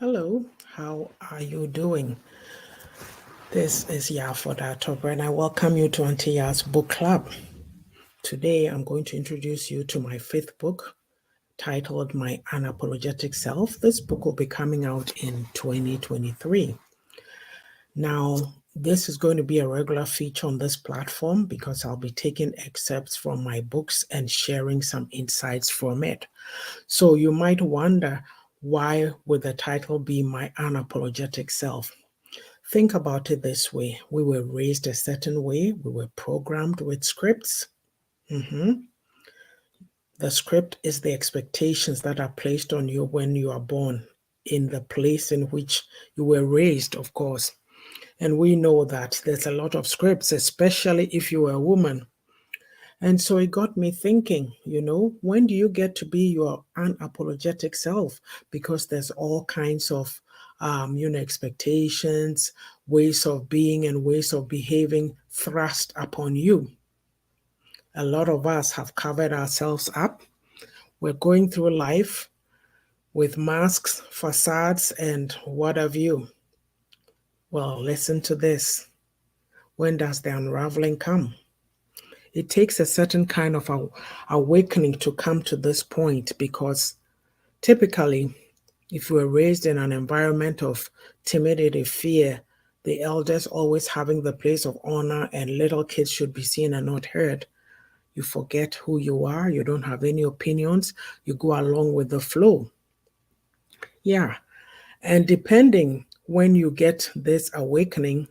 Hello, how are you doing? This is Yaa'S, and I welcome you to Auntie Yaa'S book club. Today I'm going to introduce you to my fifth book titled My Unapologetic Self. This book will be coming out in 2023. Now, this is going to be a regular feature on this platform because I'll be taking excerpts from my books and sharing some insights from it. So you might wonder, why would the title be My Unapologetic Self? Think about it this way. We were raised a certain way. We were programmed with scripts. Mhm. The script is the expectations that are placed on you when you are born in the place in which you were raised, of course. And we know that there's a lot of scripts, especially if you were a woman. And so it got me thinking, when do you get to be your unapologetic self? Because there's all kinds of, expectations, ways of being, and ways of behaving thrust upon you. A lot of us have covered ourselves up. We're going through life with masks, facades, and what have you. Well, listen to this. When does the unraveling come? It takes a certain kind of awakening to come to this point because typically, if you were raised in an environment of timidity, fear, the elders always having the place of honor and little kids should be seen and not heard, you forget who you are, you don't have any opinions, you go along with the flow. Yeah, and depending when you get this awakening,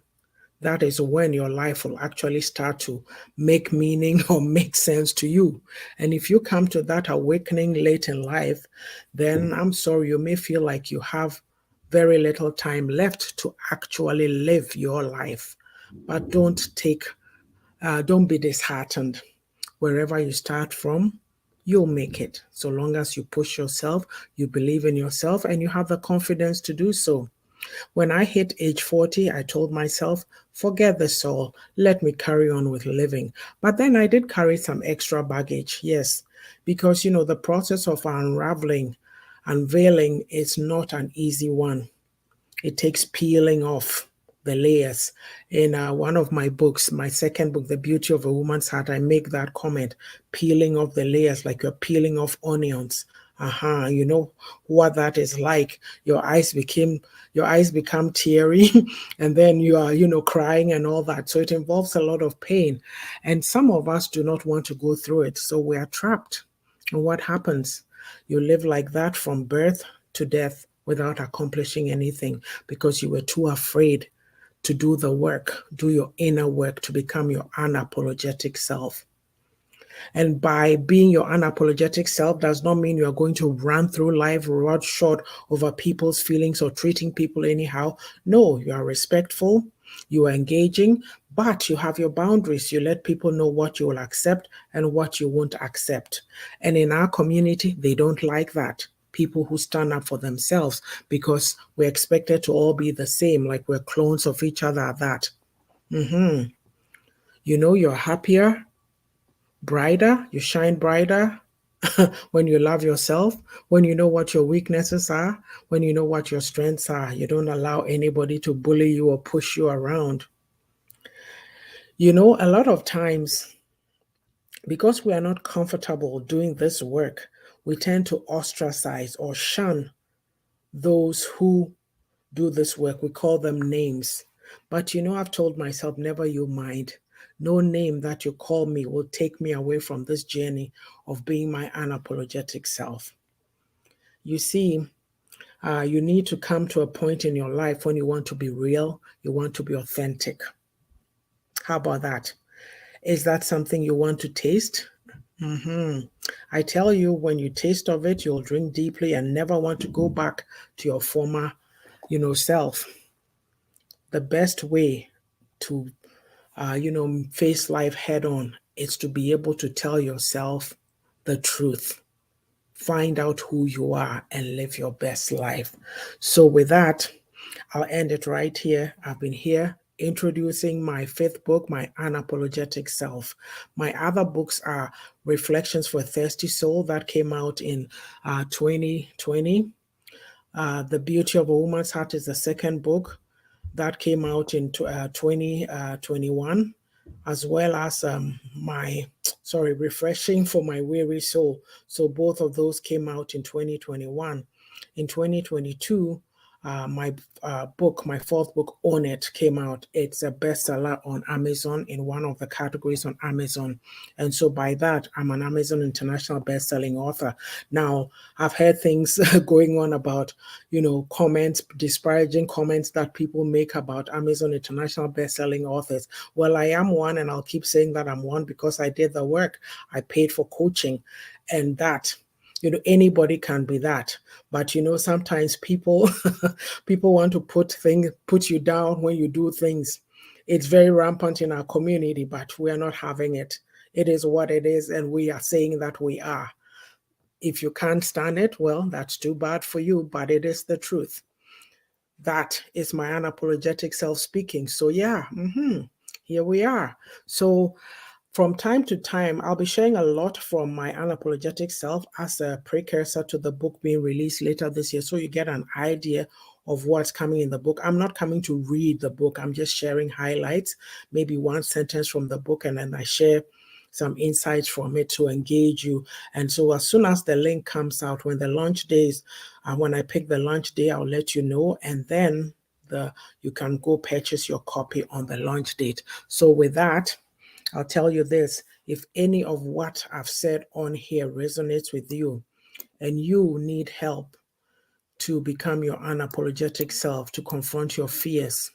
that is when your life will actually start to make meaning or make sense to you. And if you come to that awakening late in life, then I'm sorry, you may feel like you have very little time left to actually live your life. But don't be disheartened. Wherever you start from, you'll make it. So long as you push yourself, you believe in yourself, and you have the confidence to do so. When I hit age 40, I told myself, forget this all, let me carry on with living. But then I did carry some extra baggage, yes, because the process of unveiling is not an easy one. It takes peeling off the layers. In one of my books, my second book, The Beauty of a Woman's Heart, I make that comment, peeling off the layers like you're peeling off onions. You know what that is like. Your eyes become teary and then you are, crying and all that. So it involves a lot of pain. And some of us do not want to go through it. So we are trapped. And what happens? You live like that from birth to death without accomplishing anything because you were too afraid to do the work, do your inner work to become your unapologetic self. And by being your unapologetic self does not mean you're going to run through life rod short over people's feelings or treating people anyhow. No, you are respectful, you are engaging, but you have your boundaries. You let people know what you will accept and what you won't accept. And in our community, they don't like that. People who stand up for themselves because we're expected to all be the same, like we're clones of each other at that. You're happier, brighter, you shine brighter when you love yourself, when you know what your weaknesses are, when you know what your strengths are. You don't allow anybody to bully you or push you around. A lot of times, because we are not comfortable doing this work, we tend to ostracize or shun those who do this work. We call them names. But I've told myself, never you mind. No name that you call me will take me away from this journey of being my unapologetic self. You see, you need to come to a point in your life when you want to be real, you want to be authentic. How about that? Is that something you want to taste? I tell you, when you taste of it, you'll drink deeply and never want to go back to your former, self. The best way to face life head on is to be able to tell yourself the truth. Find out who you are and live your best life. So, with that, I'll end it right here. I've been here introducing my fifth book, My Unapologetic Self. My other books are Reflections for a Thirsty Soul, that came out in 2020. The Beauty of a Woman's Heart is the second book that came out in 2021, as well as Refreshing for My Weary Soul. So both of those came out in 2021. In 2022, my book, my fourth book, Own It, came out. It's a bestseller on Amazon in one of the categories on Amazon. And so by that, I'm an Amazon International bestselling author. Now, I've heard things going on about, comments, disparaging comments that people make about Amazon International bestselling authors. Well, I am one, and I'll keep saying that I'm one because I did the work. I paid for coaching, and that anybody can be that. But sometimes people people want to put you down when you do things. It's very rampant in our community, but we are not having it. It is what it is, and we are saying that we are. If you can't stand it, well, that's too bad for you, but it is the truth. That is my unapologetic self speaking. So yeah, here we are. So from time to time, I'll be sharing a lot from my unapologetic self as a precursor to the book being released later this year, so you get an idea of what's coming in the book. I'm not coming to read the book. I'm just sharing highlights, maybe one sentence from the book, and then I share some insights from it to engage you. And so as soon as the link comes out, when the launch days, when I pick the launch day, I'll let you know, and then you can go purchase your copy on the launch date. So with that, I'll tell you this: if any of what I've said on here resonates with you and you need help to become your unapologetic self, to confront your fears,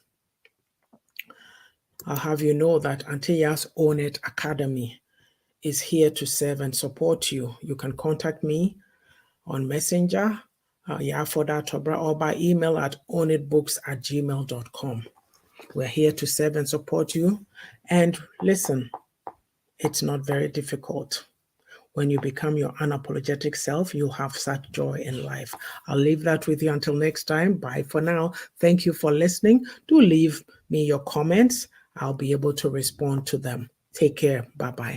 I'll have you know that Auntie Yaa'S Own It Academy is here to serve and support you. You can contact me on Messenger, Yafoda or by email at ownitbooks@gmail.com. We're here to serve and support you. And listen, it's not very difficult. When you become your unapologetic self, you'll have such joy in life. I'll leave that with you until next time. Bye for now. Thank you for listening. Do leave me your comments. I'll be able to respond to them. Take care. Bye-bye.